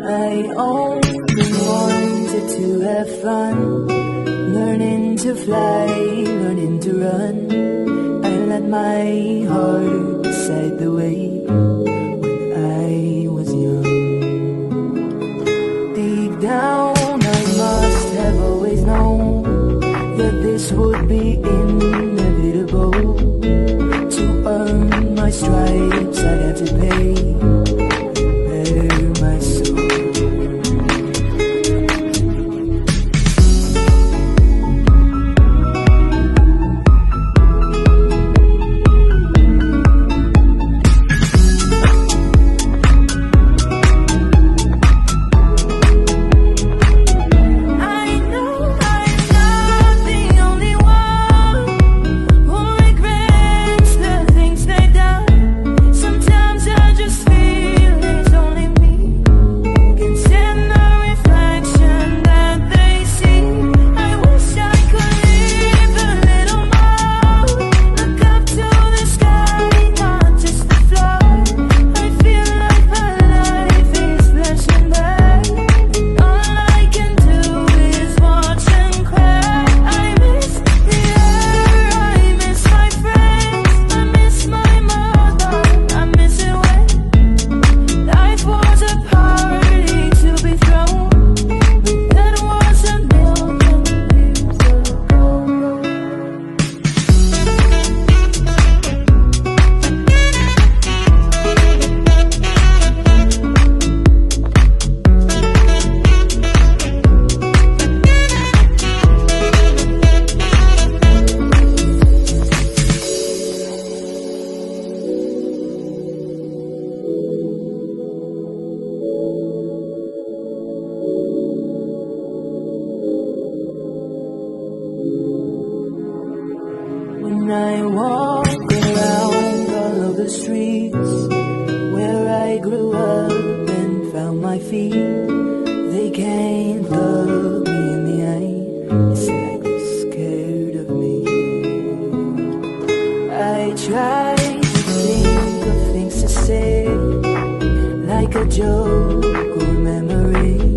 I only wanted to have fun, learning to fly, learning to run. I let my heart decide the way when I was young. Deep down I must have always known that this would be inevitable. To earn my stripes I'd have to pay, bare my soul. I walk around all of the streets where I grew up and found my feet. They can't look me in the eye, it's like they're scared of me. I try to think of things to say, like a joke or memory.